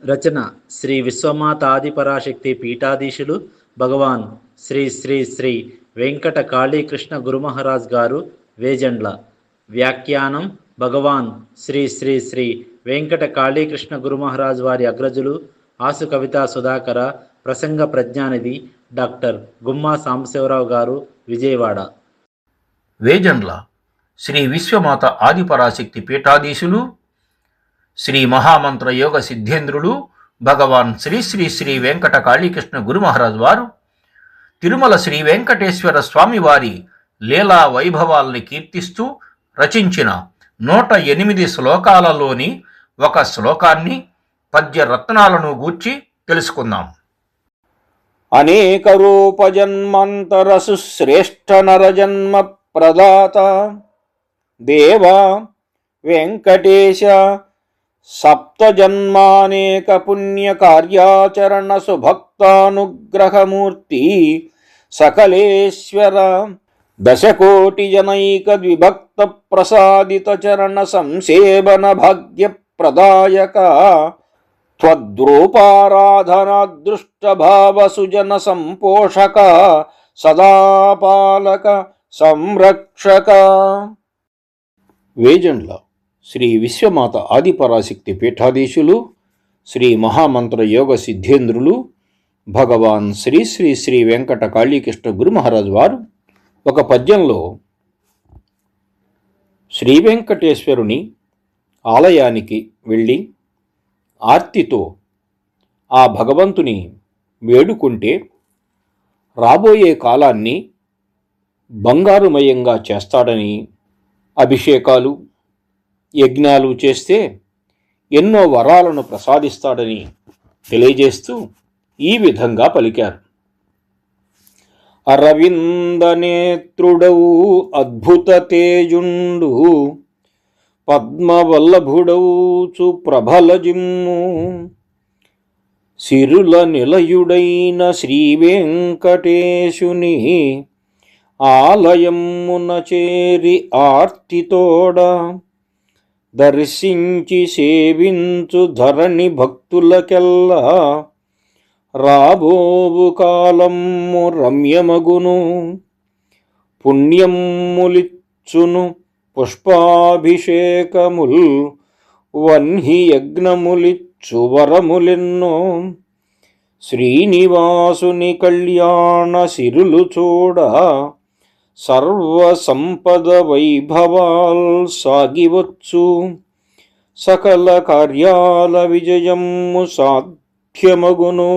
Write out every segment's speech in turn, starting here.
రచన శ్రీ విశ్వమాతాదిపరాశక్తి పీఠాధీశులు భగవాన్ శ్రీ శ్రీ శ్రీ వెంకట కాళీకృష్ణ గురుమహారాజ్ గారు వేజండ్ల. వ్యాఖ్యానం భగవాన్ శ్రీ శ్రీ శ్రీ వెంకట కాళీకృష్ణ గురుమహారాజ్ వారి అగ్రజులు ఆసు కవితా సుధాకర. ప్రసంగ ప్రజ్ఞానిధి డాక్టర్ గుమ్మా సాంబశివరావు గారు, విజయవాడ. వేజండ్ల శ్రీ విశ్వమాత ఆదిపరాశక్తి పీఠాధీశులు శ్రీ మహామంత్ర యోగ సిద్ధేంద్రులు భగవాన్ శ్రీ శ్రీ శ్రీ వెంకట కాళీకృష్ణ గురుమహారాజ్ వారు తిరుమల శ్రీ వెంకటేశ్వర స్వామి వారి లీలా వైభవాల్ని కీర్తిస్తూ రచించిన 108 శ్లోకాలలోని ఒక శ్లోకాన్ని పద్య రత్నాలను గూర్చి తెలుసుకుందాం. అనేక రూపజన్మాంతరసు శ్రేష్ఠ నరజన్మ ప్రదాత దేవా వెంకటేశ సప్తజన్మానేక పుణ్యకార్యాచరణ సుభక్తానుగ్రహమూర్తి సకలేశ్వర దశకోటి జనైక ద్విభక్త ప్రసాదిత చరణ సంసేవన భాగ్య ప్రదాయక త్వద్రూపారాధనాదృష్టభావ సుజన సంపోషక సదాపాలక సంరక్షక. వేజండ్ల శ్రీ విశ్వమాత ఆదిపరాశక్తి పీఠాధీశులు శ్రీ మహామంత్ర యోగ సిద్ధేంద్రులు భగవాన్ శ్రీ శ్రీ శ్రీ వెంకట కాళీకృష్ణ గురుమహారాజ్ వారు ఒక పద్యంలో శ్రీ వెంకటేశ్వరుని ఆలయానికి వెళ్ళి ఆర్తితో ఆ భగవంతుని వేడుకుంటే రాబోయే కాలాన్ని బంగారుమయంగా చేస్తాడని, అభిషేకాలు యజ్ఞాలు చేస్తే ఎన్నో వరాలను ప్రసాదిస్తాడని తెలియజేస్తూ ఈ విధంగా పలికారు. అరవిందనేత్రుడవు అద్భుత తేజుండు పద్మవల్లభుడౌచు ప్రబల జిమ్ము సిరుల నిలయుడైన శ్రీవేంకటేశుని ఆలయమున చేరి ఆర్తితోడ దర్శించి సేవించు ధరణి భక్తులకెల్లా రాబోవు కాలము రమ్యమగును పుణ్యములిచ్చును పుష్పాభిషేకముల్ వన్హి యజ్ఞములిచ్చు వరములెన్నో శ్రీనివాసుని కళ్యాణ సిరులు చూడ సర్వ సంపద వైభవాల్ సాగివచ్చు సకల కార్యాల విజయము సాధ్యమగును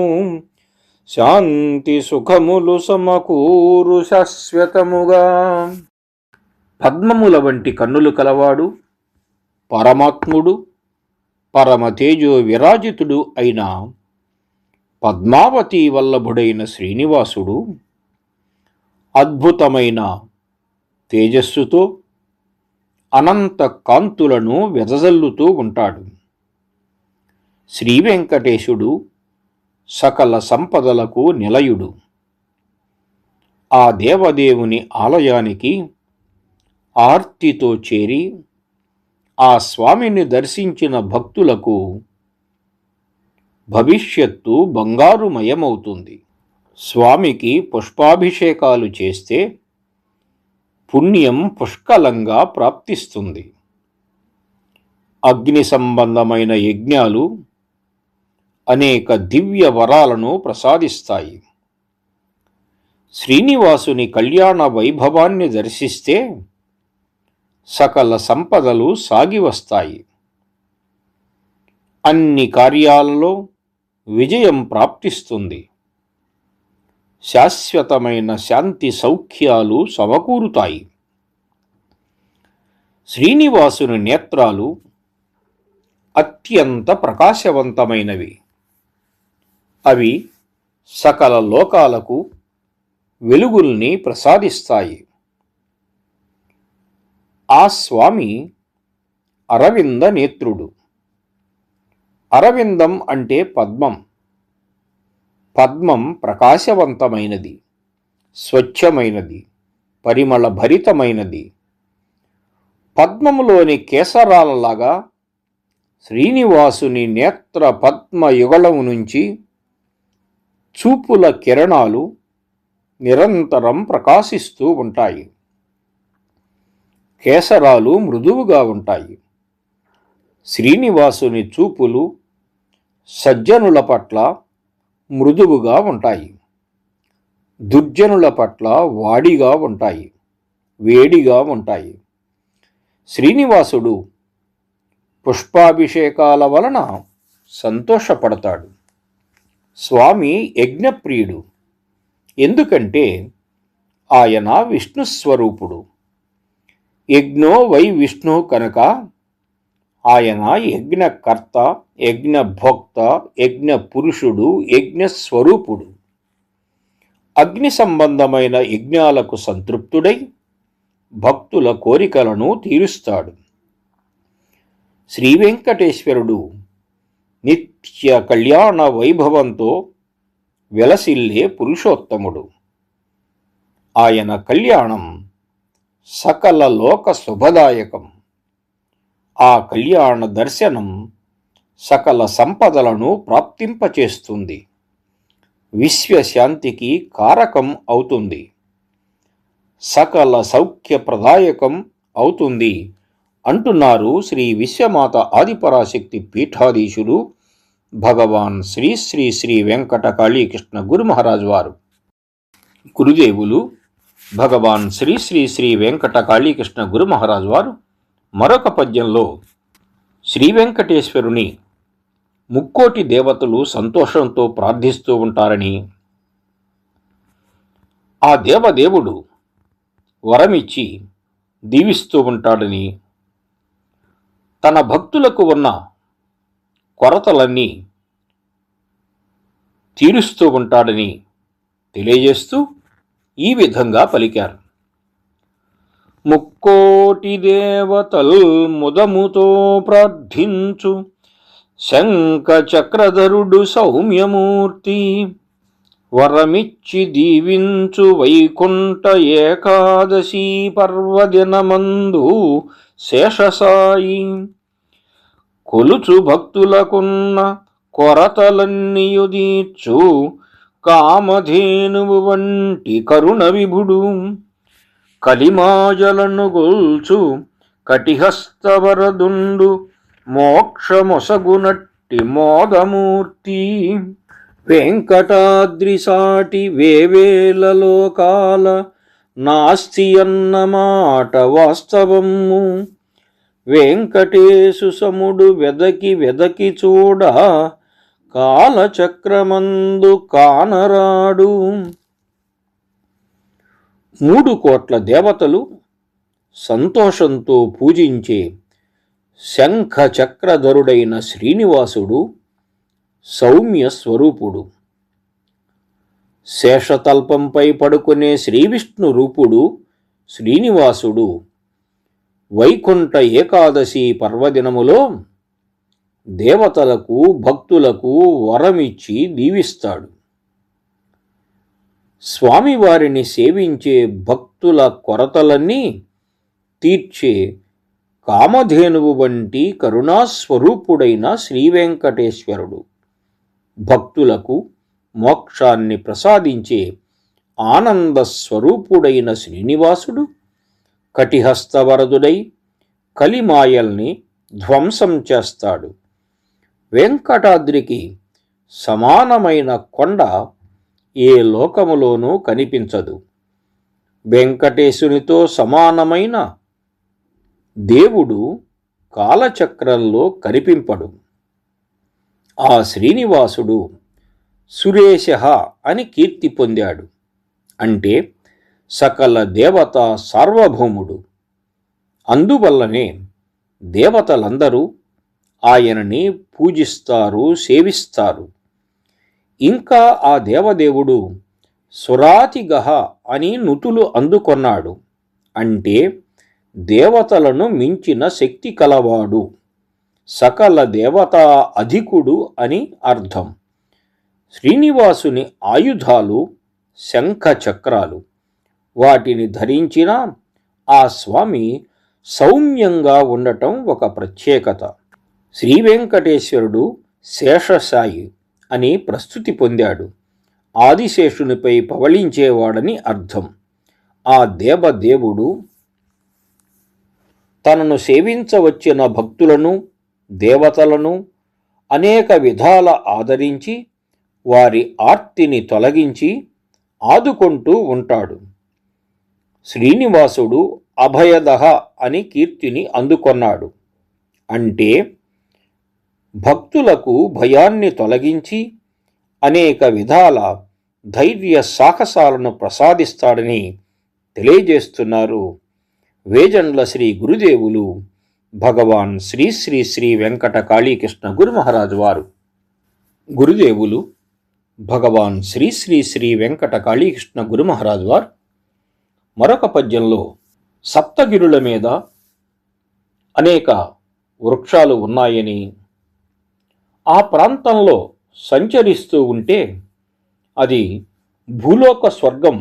శాంతి సుఖములు సమకూరు శాశ్వతముగా. పద్మముల వంటి కన్నులు కలవాడు పరమాత్ముడు పరమతేజో విరాజితుడు అయిన పద్మావతి వల్లభుడైన శ్రీనివాసుడు అద్భుతమైన తేజస్సుతో అనంత కాంతులను వెదజల్లుతూ ఉంటాడు. శ్రీ వెంకటేశుడు సకల సంపదలకు నిలయుడు. ఆ దేవదేవుని ఆలయానికి ఆర్తితో చేరి ఆ స్వామిని దర్శించిన భక్తులకు భవిష్యత్తు బంగారుమయమవుతుంది. స్వామికి పుష్పాభిషేకాలు చేస్తే పుణ్యం పుష్కలంగా ప్రాప్తిస్తుంది. అగ్ని సంబంధమైన యజ్ఞాలు అనేక దివ్య వరాలను ప్రసాదిస్తాయి. శ్రీనివాసుని కళ్యాణ వైభవాన్ని దర్శిస్తే సకల సంపదలు సాగి వస్తాయి. అన్ని కార్యాలలో విజయం ప్రాప్తిస్తుంది. శాశ్వతమైన శాంతి సౌఖ్యాలు సమకూరుతాయి. శ్రీనివాసుని నేత్రాలు అత్యంత ప్రకాశవంతమైనవి. అవి సకల లోకాలకు వెలుగుల్ని ప్రసాదిస్తాయి. ఆ స్వామి అరవింద నేత్రుడు. అరవిందం అంటే పద్మం. పద్మం ప్రకాశవంతమైనది, స్వచ్ఛమైనది, పరిమళ భరితమైనది. పద్మములోని కేసరాలలాగా శ్రీనివాసుని నేత్ర పద్మ యుగళము నుంచి చూపుల కిరణాలు నిరంతరం ప్రకాశిస్తూ ఉంటాయి. కేసరాలు మృదువుగా ఉంటాయి. శ్రీనివాసుని చూపులు సజ్జనుల పట్ల మృదువుగా ఉంటాయి. దుర్జనుల పట్ల వాడిగా ఉంటాయి, వేడిగా ఉంటాయి. శ్రీనివాసుడు పుష్పాభిషేకాల వలన సంతోషపడతాడు. స్వామి యజ్ఞప్రియుడు. ఎందుకంటే ఆయన విష్ణుస్వరూపుడు. యజ్ఞో వై విష్ణు కనుక ఆయన యజ్ఞకర్త, యజ్ఞభోక్త, యజ్ఞ పురుషుడు, యజ్ఞస్వరూపుడు. అగ్ని సంబంధమైన యజ్ఞాలకు సంతృప్తుడై భక్తుల కోరికలను తీరుస్తాడు. శ్రీ వెంకటేశ్వరుడు నిత్య కళ్యాణ వైభవంతో వెలసిల్లే పురుషోత్తముడు. ఆయన కళ్యాణం సకల లోక శుభదాయకం. ఆ కళ్యాణ దర్శనం సకల సంపదలను ప్రాప్తింపచేస్తుంది, విశ్వశాంతికి కారకం అవుతుంది, సకల సౌఖ్యప్రదాయకం అవుతుంది అంటున్నారు శ్రీ విశ్వమాత ఆదిపరాశక్తి పీఠాధీశులు భగవాన్ శ్రీ శ్రీ శ్రీ వెంకట కాళీకృష్ణ గురు మహారాజ్ వారు. గురుదేవులు భగవాన్ శ్రీ శ్రీ శ్రీ వెంకట కాళీకృష్ణ గురు మహారాజ్ వారు మరొక పద్యంలో శ్రీ వెంకటేశ్వరుని ముక్కోటి దేవతలు సంతోషంతో ప్రార్థిస్తూ ఉంటారని, ఆ దేవదేవుడు వరమిచ్చి దీవిస్తూ ఉంటాడని, తన భక్తులకు ఉన్న కొరతలన్నీ తీరుస్తూ ఉంటాడని తెలియజేస్తూ ఈ విధంగా పలికారు. ముక్కోటి దేవతల్ ముదముతో ప్రార్థించు శంఖ చక్రధరుడు సౌమ్యమూర్తి, వరమిచ్చి దీవించు వైకుంఠ ఏకాదశి పర్వదినమందు శేషసాయి, కొలుచు భక్తులకున్న కొరతలన్నీయుదీర్చు కామధేనువు వంటి కరుణ విభుడు, కలిమాజలను గొల్చు కటిహస్తవరదుండు మోక్షమొసగునట్టి మోదమూర్తి, వెంకటాద్రి సాటి వేవేల లోకాల నాస్తి అన్నమాట వాస్తవము, వెంకటేశు సముడు వెదకి వెదకి చూడ కాలచక్రమందు కానరాడు. 3 కోట్ల దేవతలు సంతోషంతో పూజించే శంఖ చక్రధరుడైన శ్రీనివాసుడు సౌమ్య స్వరూపుడు. శేషతల్పంపై పడుకునే శ్రీవిష్ణు రూపుడు శ్రీనివాసుడు వైకుంఠ ఏకాదశి పర్వదినములో దేవతలకు భక్తులకు వరమిచ్చి దీవిస్తాడు. స్వామివారిని సేవించే భక్తుల కొరతలన్నీ తీర్చే కామధేనువు వంటి కరుణాస్వరూపుడైన శ్రీవెంకటేశ్వరుడు, భక్తులకు మోక్షాన్ని ప్రసాదించే ఆనంద స్వరూపుడైన శ్రీనివాసుడు కటిహస్తవరదుడై కలిమాయల్ని ధ్వంసం చేస్తాడు. వెంకటాద్రికి సమానమైన కొండ ఏ లోకములోనూ కనిపించదు. వెంకటేశునితో సమానమైన దేవుడు కాలచక్రంలో కనిపింపడు. ఆ శ్రీనివాసుడు సురేశ అని కీర్తి పొందాడు. అంటే సకల దేవతా సార్వభౌముడు. అందువల్లనే దేవతలందరూ ఆయనని పూజిస్తారు, సేవిస్తారు. ఇంకా ఆ దేవదేవుడు సురాతిగహ అని నుతులు అందుకొన్నాడు. అంటే దేవతలను మించిన శక్తి కలవాడు, సకల దేవతా అధికుడు అని అర్థం. శ్రీనివాసుని ఆయుధాలు శంఖ చక్రాలు. వాటిని ధరించిన ఆ స్వామి సౌమ్యంగా ఉండటం ఒక ప్రత్యేకత. శ్రీవెంకటేశ్వరుడు శేషసాయి అని ప్రస్తుతి పొందాడు. ఆదిశేషునిపై పవళించేవాడని అర్థం. ఆ దేవదేవుడు తనను సేవించవచ్చిన భక్తులను, దేవతలను అనేక విధాల ఆదరించి వారి ఆర్తిని తొలగించి ఆదుకుంటూ ఉంటాడు. శ్రీనివాసుడు అభయదహ అని కీర్తిని అందుకొన్నాడు. అంటే భక్తులకు భయాన్ని తొలగించి అనేక విధాల ధైర్య సాహసాలను ప్రసాదిస్తాడని తెలియజేస్తున్నారు వేజండ్ల శ్రీ గురుదేవులు భగవాన్ శ్రీ శ్రీ శ్రీ వెంకట కాళీకృష్ణ గురు మహారాజు వారు. గురుదేవులు భగవాన్ శ్రీ శ్రీ శ్రీ వెంకట కాళీకృష్ణ గురు మహారాజు వారు మరొక పద్యంలో సప్తగిరుల మీద అనేక వృక్షాలు ఉన్నాయని, ఆ ప్రాంతంలో సంచరిస్తూ ఉంటే అది భూలోక స్వర్గం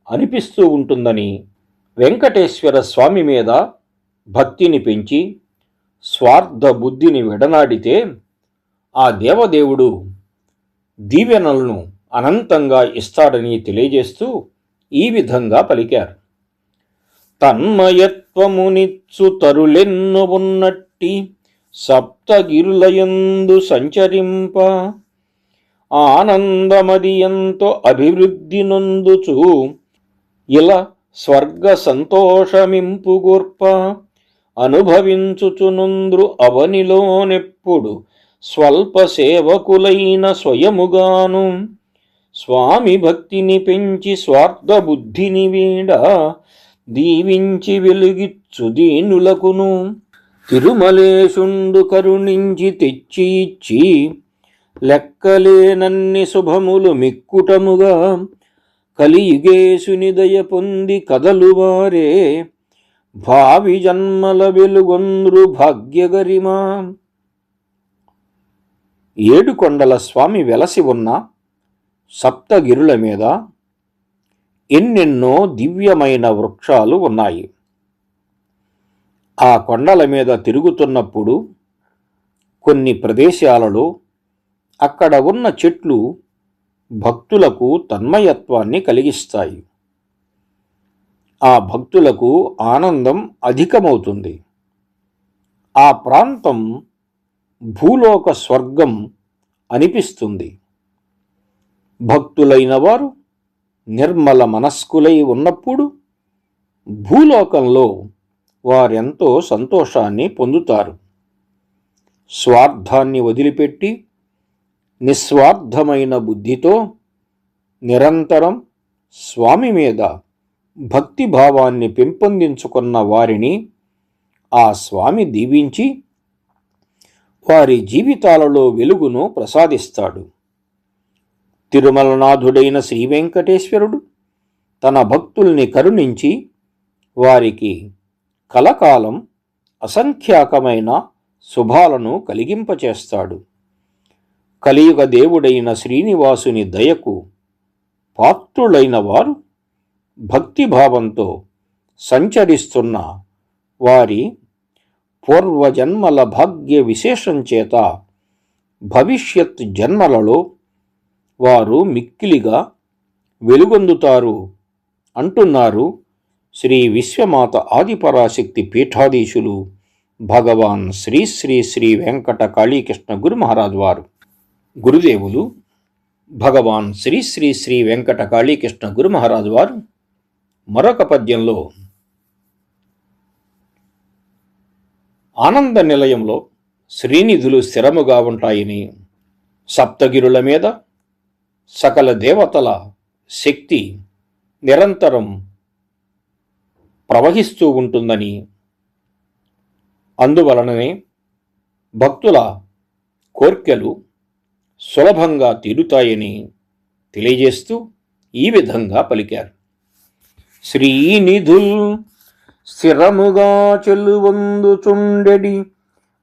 అనిపిస్తూ ఉంటుందని, వెంకటేశ్వర స్వామి మీద భక్తిని పెంచి స్వార్థ బుద్ధిని విడనాడితే ఆ దేవదేవుడు దీవెనలను అనంతంగా ఇస్తాడని తెలియజేస్తూ ఈ విధంగా పలికారు. తన్మయత్వమునిచ్చు తరులెన్ను ఉన్నట్టి సప్తగిరులయందు సంచరింప ఆనందమది ఎంతో అభివృద్ధి నొందుచు ఇలా స్వర్గ సంతోషమింపుగూర్ప అనుభవించుచునుంద్రు అవనిలోనెప్పుడు స్వల్ప సేవకులైన స్వయముగాను స్వామి భక్తిని పెంచి స్వార్థ బుద్ధిని వీడ దీవించి వెలుగిచ్చు దీనులకును తిరుమలేశుండు కరుణించి తెచ్చి ఇచ్చి లెక్కలేనన్ని శుభములు మిక్కుటముగా కలియుగేశుని దయ పొంది కదలువారే భావి జన్మల వెలుగొంద్రు భాగ్యగరిమా. ఏడుకొండల స్వామి వెలసి ఉన్న సప్తగిరుల మీద ఎన్నెన్నో దివ్యమైన వృక్షాలు ఉన్నాయి. ఆ కొండల మీద తిరుగుతున్నప్పుడు కొన్ని ప్రదేశాలలో అక్కడ ఉన్న చెట్లు భక్తులకు తన్మయత్వాన్ని కలిగిస్తాయి. ఆ భక్తులకు ఆనందం అధికమవుతుంది. ఆ ప్రాంతం భూలోక స్వర్గం అనిపిస్తుంది. భక్తులైన వారు నిర్మల మనస్కులై ఉన్నప్పుడు భూలోకంలో వారెంతో సంతోషాన్ని పొందుతారు. స్వార్థాన్ని వదిలిపెట్టి నిస్వార్థమైన బుద్ధితో నిరంతరం స్వామి మీద భక్తిభావాన్ని పెంపొందించుకున్న వారిని ఆ స్వామి దీవించి వారి జీవితాలలో వెలుగును ప్రసాదిస్తాడు. తిరుమలనాథుడైన శ్రీ వెంకటేశ్వరుడు తన భక్తుల్ని కరుణించి వారికి కలకాలం అసంఖ్యాకమైన శుభాలను కలిగింపచేస్తాడు. కలియుగ దేవుడైన శ్రీనివాసుని దయకు పాత్రులైన వారు భక్తిభావంతో సంచరిస్తున్న వారి పూర్వజన్మల భాగ్య విశేషం చేత భవిష్యత్ జన్మలలో వారు మిక్కిలిగా వెలుగొందుతారు అంటున్నారు శ్రీ విశ్వమాత ఆదిపరాశక్తి పీఠాధీశులు భగవాన్ శ్రీ శ్రీ శ్రీ వెంకట కాళీకృష్ణ గురు మహారాజ్ వారు. గురుదేవులు భగవాన్ శ్రీ శ్రీ శ్రీ వెంకట కాళీకృష్ణ గురు మహారాజ్ వారు మరొక పద్యంలో ఆనంద నిలయంలో శ్రీనిధులు స్థిరముగా ఉంటాయని, సప్తగిరుల మీద సకల దేవతల శక్తి నిరంతరం ప్రవహిస్తూ ఉంటుందని, అందువలననే భక్తుల కోర్కెలు సులభంగా తీరుతాయని తెలియజేస్తూ ఈ విధంగా పలికారు. శ్రీనిధుల్ స్థిరముగా చెలువొందుచుండెడి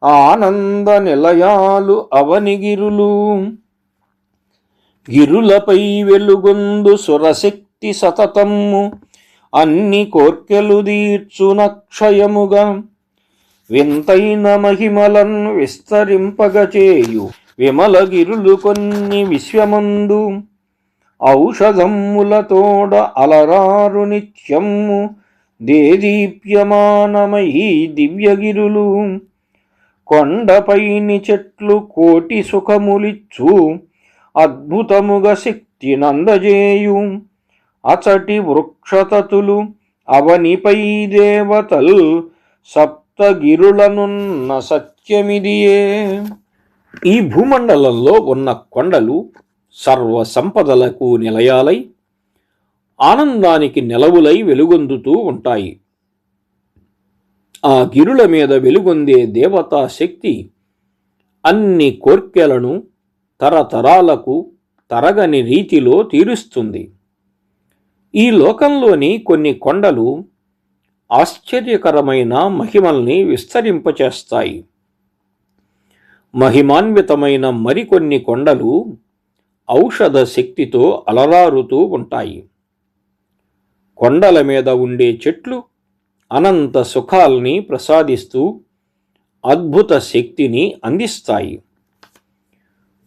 ఆనంద నిలయాలు అవనిగిరులు గిరులపై వెలుగొందు సురశక్తి సతతమ్ము అన్ని కోర్కెలు దీర్చునక్షయముగా వింతైన మహిమలన్ విస్తరింపగచేయు విమలగిరులు కొన్ని విశ్వమందు ఔషధమ్ములతోడ అలరారు నిత్యము దేదీప్యమానమై దివ్యగిరులు కొండపైని చెట్లు కోటి సుఖములిచ్చు అద్భుతముగ శక్తి నందజేయు అచటి వృక్షతతులు అవనిపై దేవతల్ సప్తగిరులనున్న సత్యమిదియే. ఈ భూమండలంలో ఉన్న కొండలు సర్వ సంపదలకు నిలయాలై ఆనందానికి నెలవులై వెలుగొందుతూ ఉంటాయి. ఆ గిరుల మీద వెలుగొందే దేవతా శక్తి అన్ని కోర్కెలను తరతరాలకు తరగని రీతిలో తీరుస్తుంది. ఈ లోకంలోని కొన్ని కొండలు ఆశ్చర్యకరమైన మహిమల్ని విస్తరింపచేస్తాయి. మహిమాన్వితమైన మరికొన్ని కొండలు ఔషధ శక్తితో అలరారుతూ ఉంటాయి. కొండల మీద ఉండే చెట్లు అనంత సుఖాల్ని ప్రసాదిస్తూ అద్భుత శక్తిని అందిస్తాయి.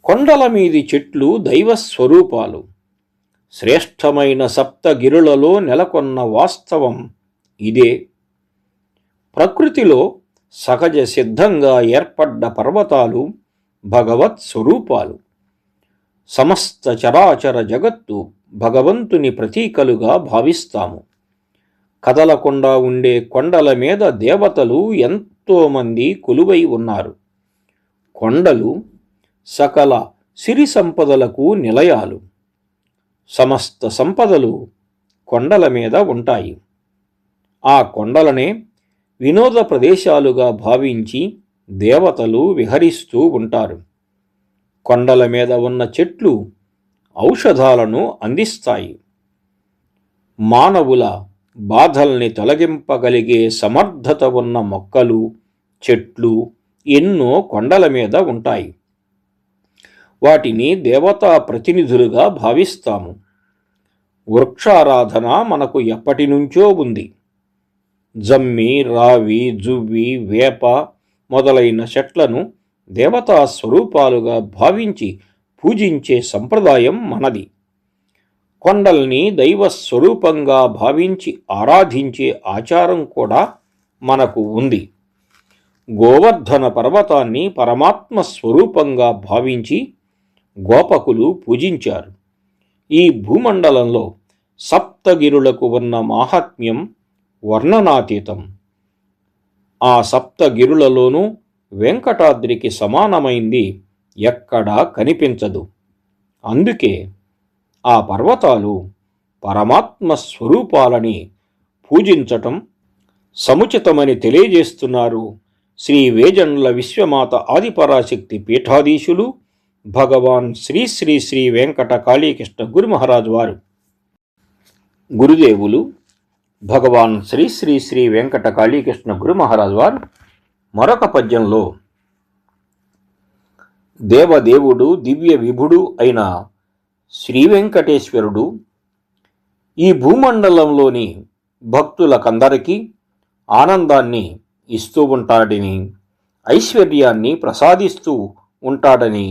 కొండల మీది చెట్లు దైవ స్వరూపాలు. శ్రేష్టమైన సప్తగిరులలో నెలకొన్న వాస్తవం ఇదే. ప్రకృతిలో సహజ సిద్ధంగా ఏర్పడ్డ పర్వతాలు భగవత్ స్వరూపాలు. సమస్త చరాచర జగత్తు భగవంతుని ప్రతీకలుగా భావిస్తాము. కదలకుండా ఉండే కొండల మీద దేవతలు ఎంతోమంది కొలువై ఉన్నారు. కొండలు సకల సిరి సంపదలకు నిలయాలు. సమస్త సంపదలు కొండల మీద ఉంటాయి. ఆ కొండలనే వినోద ప్రదేశాలుగా భావించి దేవతలు విహరిస్తూ ఉంటారు. కొండల మీద ఉన్న చెట్లు ఔషధాలను అందిస్తాయి. మానవుల బాధల్ని తొలగింపగలిగే సమర్థత ఉన్న మొక్కలు, చెట్లు ఎన్నో కొండల మీద ఉంటాయి. వాటిని దేవతా ప్రతినిధులుగా భావిస్తాము. వృక్షారాధన మనకు ఎప్పటి నుంచో ఉంది. జమ్మి, రావి, జువ్వి, వేప మొదలైన చెట్లను దేవతా స్వరూపాలుగా భావించి పూజించే సంప్రదాయం మనది. కొండల్ని దైవ స్వరూపంగా భావించి ఆరాధించే ఆచారం కూడా మనకు ఉంది. గోవర్ధన పర్వతాన్ని పరమాత్మ స్వరూపంగా భావించి గోపకులు పూజించారు. ఈ భూమండలంలో సప్తగిరులకు ఉన్న మాహాత్మ్యం వర్ణనాతీతం. ఆ సప్తగిరులలోనూ వెంకటాద్రికి సమానమైంది ఎక్కడా కనిపించదు. అందుకే ఆ పర్వతాలు పరమాత్మ స్వరూపాలని పూజించటం సముచితమని తెలియజేస్తున్నారు శ్రీ వేజండ్ల విశ్వమాత ఆదిపరాశక్తి పీఠాధీశులు భగవాన్ శ్రీ శ్రీ శ్రీ వెంకట కాళీకృష్ణ గురుమహారాజు వారు. గురుదేవులు భగవాన్ శ్రీ శ్రీ శ్రీ వెంకట కాళీకృష్ణ గురుమహారాజు వారు మరొక పద్యంలో దేవదేవుడు దివ్య విభుడు అయిన శ్రీ వెంకటేశ్వరుడు ఈ భూమండలంలోని భక్తులకందరికీ ఆనందాన్ని ఇస్తూ ఉంటాడని, ఐశ్వర్యాన్ని ప్రసాదిస్తూ ఉంటాడని,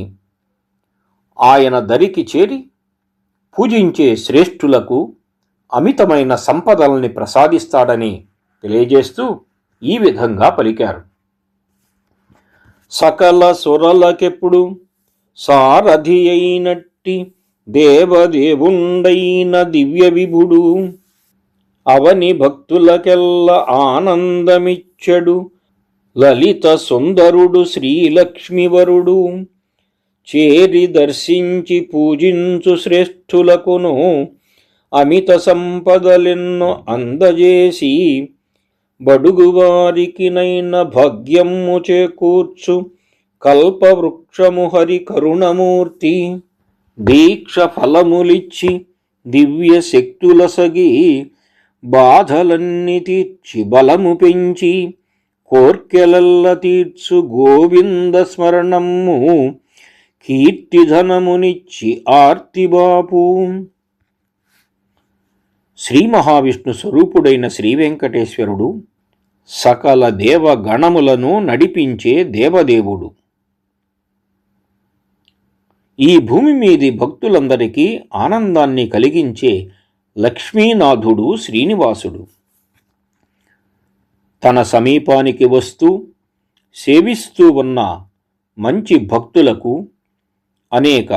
ఆయన దరికి చేరి పూజించే శ్రేష్ఠులకు అమితమైన సంపదల్ని ప్రసాదిస్తాడని తెలియజేస్తూ ఈ విధంగా పలికారు. సకల సురలకెప్పుడు సారథి అయినట్టి దేవదేవుండైన దివ్య విభుడు అవని భక్తులకెల్ల ఆనందమిచ్చడు లలిత సుందరుడు శ్రీలక్ష్మివరుడు చేరి దర్శించి పూజించు శ్రేష్ఠులకును అమిత సంపదలెన్నో అందజేసి బడుగువారికినైన భాగ్యము చేకూర్చు కల్పవృక్షము హరి కరుణమూర్తి దీక్ష ఫలములిచ్చి దివ్య శక్తులసగి బాధలన్నీ తీర్చి బలము పెంచి కోర్కెలల్ల తీర్చు గోవింద స్మరణము కీర్తిధనమునిచ్చి ఆర్తిబాపు. శ్రీ మహావిష్ణు స్వరూపుడైన శ్రీ వెంకటేశ్వరుడు సకల దేవగణములను నడిపించే దేవదేవుడు. ఈ భూమి మీది భక్తులందరికీ ఆనందాన్ని కలిగించే లక్ష్మీనాథుడు శ్రీనివాసుడు. తన సమీపానికి వస్తూ సేవిస్తూ ఉన్న మంచి భక్తులకు అనేక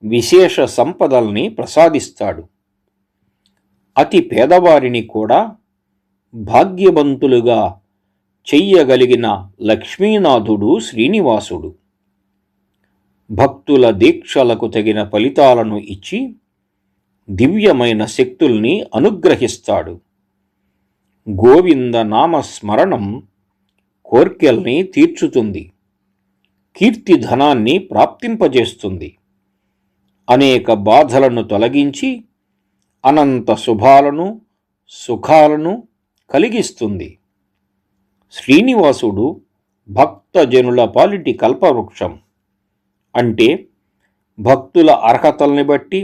విశేష సంపదల్ని ప్రసాదిస్తాడు. అతి పేదవారిని కూడా భాగ్యవంతులుగా చెయ్యగలిగిన లక్ష్మీనాథుడు శ్రీనివాసుడు. భక్తుల దీక్షలకు తగిన ఫలితాలను ఇచ్చి దివ్యమైన శక్తుల్ని అనుగ్రహిస్తాడు. గోవింద నామస్మరణం కోర్కెల్ని తీర్చుతుంది, కీర్తిధనాన్ని ప్రాప్తింపజేస్తుంది, అనేక బాధలను తొలగించి అనంత శుభాలను సుఖాలను కలిగిస్తుంది. శ్రీనివాసుడు భక్తజనుల పాలిటి కల్పవృక్షం. అంటే భక్తుల అర్హతల్ని బట్టి,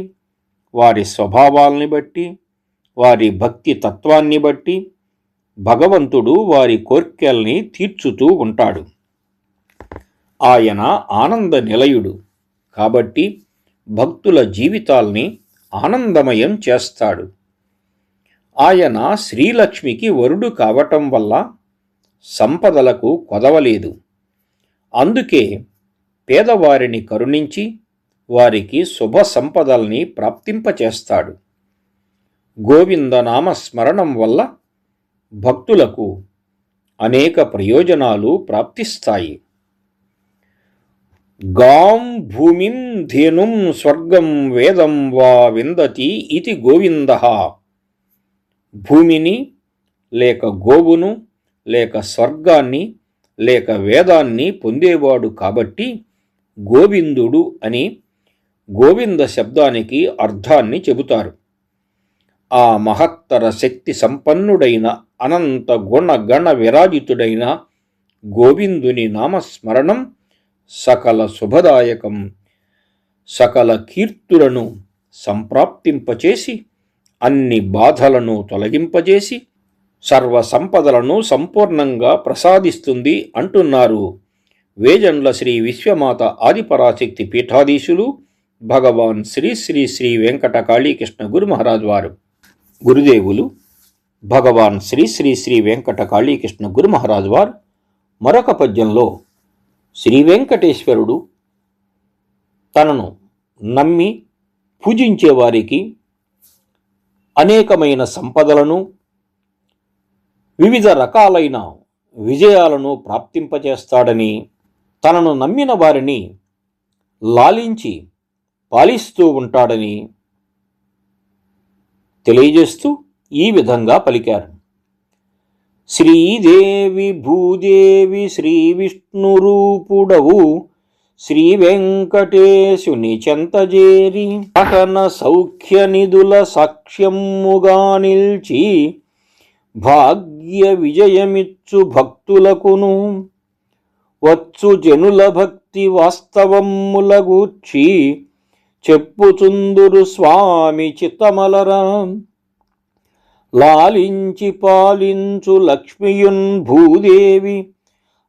వారి స్వభావాల్ని బట్టి, వారి భక్తి తత్వాన్ని బట్టి భగవంతుడు వారి కోర్కెల్ని తీర్చుతూ ఉంటాడు. ఆయన ఆనంద నిలయుడు కాబట్టి భక్తుల జీవితాల్ని ఆనందమయం చేస్తాడు. ఆయన శ్రీలక్ష్మికి వరుడు కావటం వల్ల సంపదలకు కొదవలేదు. అందుకే పేదవారిని కరుణించి వారికి శుభ సంపదల్ని ప్రాప్తింపచేస్తాడు. గోవిందనామ స్మరణం వల్ల భక్తులకు అనేక ప్రయోజనాలు ప్రాప్తిస్తాయి. గాం భూమిం ధేనుం స్వర్గం వేదం వా విందతి ఇతి గోవిందః. భూమిని లేక గోవును లేక స్వర్గాన్ని లేక వేదాన్ని పొందేవాడు కాబట్టి గోవిందుడు అని గోవింద శబ్దానికి అర్థాన్ని చెబుతారు. ఆ మహత్తర శక్తి సంపన్నుడైన అనంత గుణగణ విరాజితుడైన గోవిందుని నామస్మరణం సకల శుభదాయకం, సకల కీర్తులను సంప్రాప్తింపచేసి అన్ని బాధలను తొలగింపజేసి సర్వ సంపదలను సంపూర్ణంగా ప్రసాదిస్తుంది అంటున్నారు వేజండ్ల శ్రీ విశ్వమాత ఆదిపరాశక్తి పీఠాధీశులు భగవాన్ శ్రీ శ్రీ శ్రీ వెంకట కాళీకృష్ణ గురు మహారాజ్ వారు. గురుదేవులు భగవాన్ శ్రీ శ్రీ శ్రీ వెంకట కాళీకృష్ణ గురు మహారాజ్ వారు మరొక పద్యంలో శ్రీ వెంకటేశ్వరుడు తనను నమ్మి పూజించే వారికి అనేకమైన సంపదలను వివిధ రకాలైన విజయాలను ప్రాప్తింపచేస్తాడని, తనను నమ్మిన వారిని లాలించి పాలిస్తూ ఉంటాడని తెలియజేస్తూ ఈ విధంగా పలికారు. శ్రీదేవి భూదేవి శ్రీ విష్ణురూపుడవు శ్రీ వెంకటేశుని చెంతజేరి సహన సౌఖ్య నిధుల సాక్ష్యముగా నిల్చి భాగ్య విజయమిచ్చు భక్తులకును వచ్చు జనుల భక్తి వాస్తవముల గూర్చి చెప్పుచుందురు స్వామి చిత్తమలరా. లాలించి పాలించు లక్ష్మియున్ భూదేవి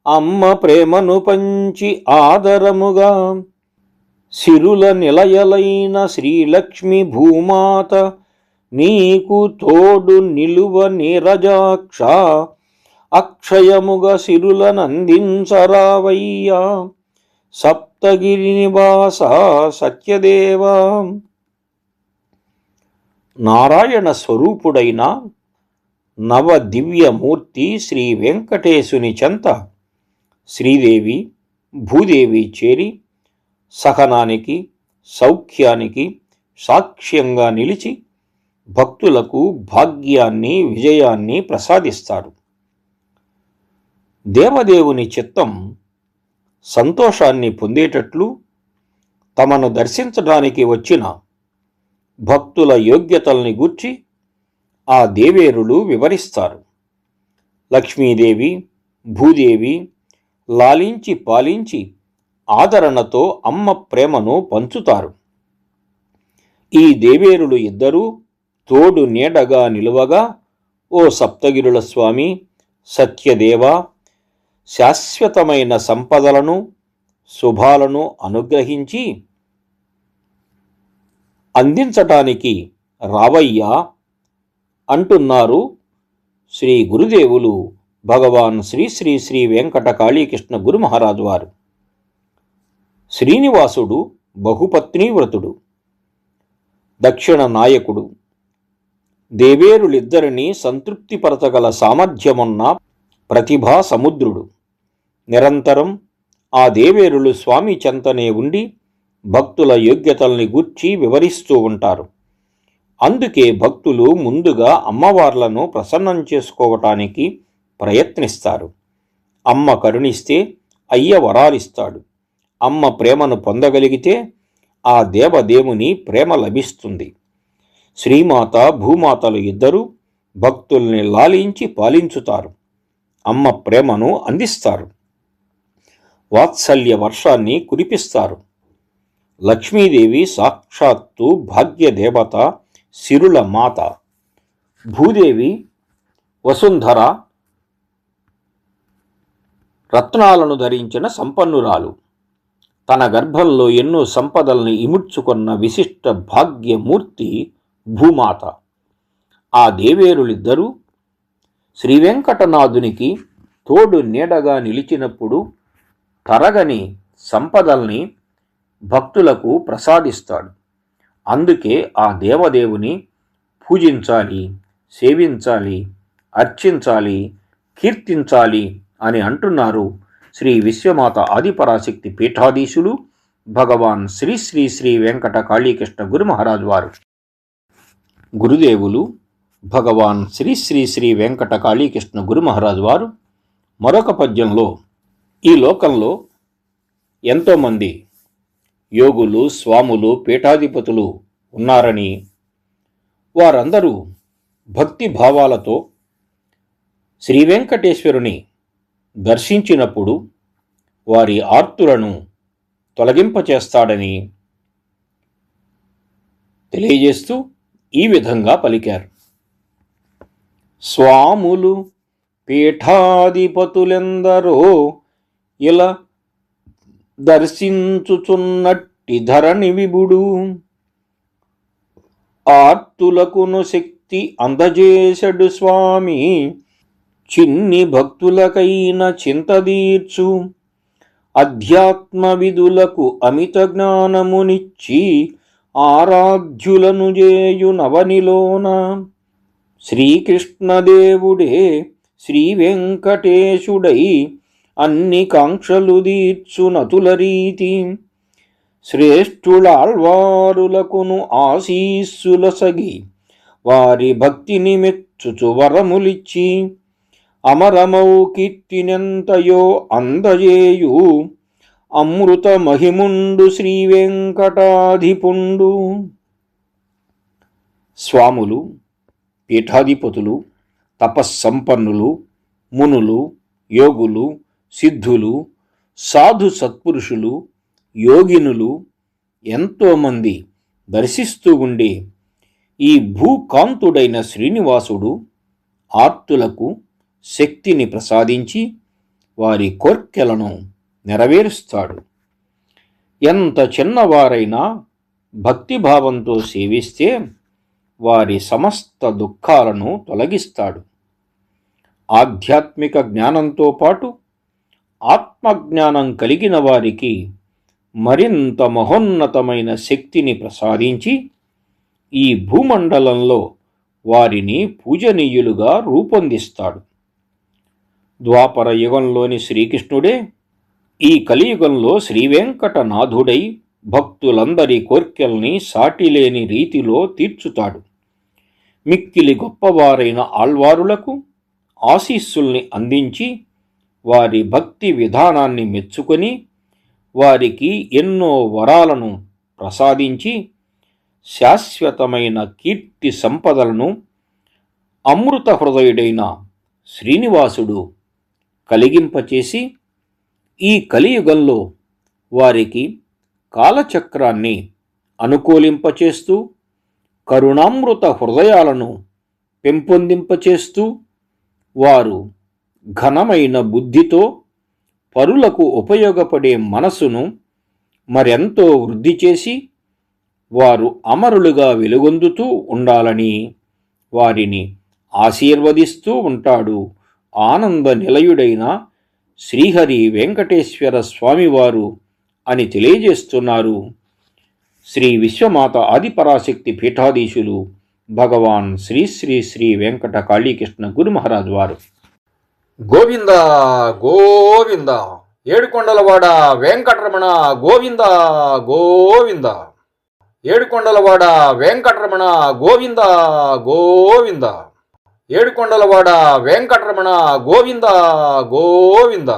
అమ్మ ప్రేమను పంచి ఆదరముగా సిరుల నిలయలైన శ్రీలక్ష్మి భూమాత నీకు తోడు నిలువ నీరజాక్ష అక్షయముగ సిరులనందించరావయ్యా సప్తగిరి నివాస సత్యదేవా. నారాయణ స్వరూపుడైన నవ దివ్యమూర్తి శ్రీ వెంకటేశుని చెంత శ్రీదేవి భూదేవి చేరి సహనానికి సౌఖ్యానికి సాక్ష్యంగా నిలిచి భక్తులకు భాగ్యాన్ని విజయాన్ని ప్రసాదిస్తాడు. దేవదేవుని చిత్తం సంతోషాన్ని పొందేటట్లు తమను దర్శించడానికి వచ్చిన భక్తుల యోగ్యతల్ని గూర్చి ఆ దేవేరులు వివరిస్తారు. లక్ష్మీదేవి భూదేవి లాలించి పాలించి ఆదరణతో అమ్మ ప్రేమను పంచుతారు. ఈ దేవేరులు ఇద్దరూ తోడు నీడగా నిలువగా, ఓ సప్తగిరుల స్వామి సత్యదేవ, శాశ్వతమైన సంపదలను శుభాలను అనుగ్రహించి అందించటానికి రావయ్యా అంటున్నారు శ్రీ గురుదేవులు భగవాన్ శ్రీ శ్రీ శ్రీ వెంకట కాళీకృష్ణ గురు మహారాజు వారు. శ్రీనివాసుడు బహుపత్నీవ్రతుడు, దక్షిణ నాయకుడు, దేవేరులిద్దరినీ సంతృప్తిపరచగల సామర్థ్యమున్న ప్రతిభా సముద్రుడు. నిరంతరం ఆ దేవేరులు స్వామి చెంతనే ఉండి భక్తుల యోగ్యతల్ని గూర్చి వివరిస్తూ ఉంటారు. అందుకే భక్తులు ముందుగా అమ్మవార్లను ప్రసన్నం చేసుకోవటానికి ప్రయత్నిస్తారు. అమ్మ కరుణిస్తే అయ్య వరాలిస్తాడు. అమ్మ ప్రేమను పొందగలిగితే ఆ దేవదేవుని ప్రేమ లభిస్తుంది. శ్రీమాత భూమాతలు ఇద్దరూ భక్తుల్ని లాలించి పాలించుతారు. అమ్మ ప్రేమను అందిస్తారు. వాత్సల్య వర్షాన్ని కురిపిస్తారు. లక్ష్మీదేవి సాక్షాత్తు భాగ్యదేవత, సిరుల మాత. భూదేవి వసుంధర, రత్నాలను ధరించిన సంపన్నురాలు. తన గర్భంలో ఎన్నో సంపదల్ని ఇముడ్చుకున్న విశిష్ట భాగ్యమూర్తి భూమాత. ఆ దేవేరులిద్దరూ శ్రీవెంకటనాథునికి తోడు నీడగా నిలిచినప్పుడు తరగని సంపదల్ని భక్తులకు ప్రసాదిస్తాడు. అందుకే ఆ దేవదేవుని పూజించాలి, సేవించాలి, అర్చించాలి, కీర్తించాలి అని అంటున్నారు శ్రీ విశ్వమాత ఆదిపరాశక్తి పీఠాధీశులు భగవాన్ శ్రీ శ్రీ శ్రీ వెంకట కాళీకృష్ణ గురు మహారాజు వారు. గురుదేవులు భగవాన్ శ్రీ శ్రీ శ్రీ వెంకట కాళీకృష్ణ గురు మహారాజు వారు మరొక పద్యంలో ఈ లోకంలో ఎంతోమంది యోగులు, స్వాములు, పీఠాధిపతులు ఉన్నారని, వారందరూ భక్తి భావాలతో శ్రీ వెంకటేశ్వరుని దర్శించినప్పుడు వారి ఆర్తులను తొలగింపచేస్తాడని తెలియజేస్తూ ఈ విధంగా పలికారు. స్వాములు పీఠాధిపతులెందరో ఇలా దర్శించుచున్నట్టి ధరణి విభుడు, ఆర్తులకును శక్తి అందజేసడు స్వామి, చిన్ని భక్తులకైన చింతదీర్చు, అధ్యాత్మ విధులకు అమిత జ్ఞానమునిచ్చి ఆరాధ్యులను చేయు నవనిలోన, శ్రీకృష్ణదేవుడే శ్రీ వెంకటేశుడై అన్ని కాంక్షలు దీర్చు నతుల రీతి, శ్రేష్ఠులాల్వారులకును ఆశీస్సుల సగి వారి భక్తిని మెచ్చుచు వరములిచ్చి, అమరమౌ కీర్తినెంతయో అందజేయు అమృత మహిముండు శ్రీ వెంకటాధిపుండు. స్వాములు, పీఠాధిపతులు, తపస్సంపన్నులు, మునులు, యోగులు, సిద్ధులు, సాధు సత్పురుషులు, యోగినులు ఎంతోమంది దర్శిస్తూ ఉండే ఈ భూకాంతుడైన శ్రీనివాసుడు ఆర్తులకు శక్తిని ప్రసాదించి వారి కోర్కెలను నెరవేరుస్తాడు. ఎంత చిన్నవారైనా భక్తిభావంతో సేవిస్తే వారి సమస్త దుఃఖాలను తొలగిస్తాడు. ఆధ్యాత్మిక జ్ఞానంతో పాటు ఆత్మజ్ఞానం కలిగిన వారికి మరింత మహోన్నతమైన శక్తిని ప్రసాదించి ఈ భూమండలంలో వారిని పూజనీయులుగా రూపొందిస్తాడు. ద్వాపర యుగంలోని శ్రీకృష్ణుడే ఈ కలియుగంలో శ్రీవెంకటనాథుడై భక్తులందరి కోర్కెల్ని సాటిలేని రీతిలో తీర్చుతాడు. మిక్కిలి గొప్పవారైన ఆళ్వారులకు ఆశీస్సుల్ని అందించి వారి భక్తి విధానాన్ని మెచ్చుకొని వారికి ఎన్నో వరాలను ప్రసాదించి శాశ్వతమైన కీర్తి సంపదలను అమృత హృదయుడైన శ్రీనివాసుడు కలిగింపచేసి ఈ కలియుగంలో వారికి కాలచక్రాన్ని అనుకూలింపచేస్తూ కరుణామృత హృదయాలను పెంపొందింపచేస్తూ వారు ఘనమైన బుద్ధితో పరులకు ఉపయోగపడే మనసును మరెంతో వృద్ధి చేసి వారు అమరులుగా వెలుగొందుతూ ఉండాలని వారిని ఆశీర్వదిస్తూ ఉంటాడు ఆనంద నిలయుడైన శ్రీహరి వెంకటేశ్వర స్వామివారు అని తెలియజేస్తున్నారు శ్రీ విశ్వమాత ఆదిపరాశక్తి పీఠాధీశులు భగవాన్ శ్రీ శ్రీ శ్రీ వెంకట కాళీకృష్ణ గురు మహారాజ్ వారు. గోవింద గోవింద ఏడుకొండలవాడ వెంకటరమణ గోవింద గోవింద ఏడుకొండలవాడ వెంకటరమణ గోవింద గోవింద ఏడుకొండలవాడ వెంకటరమణ గోవింద గోవింద.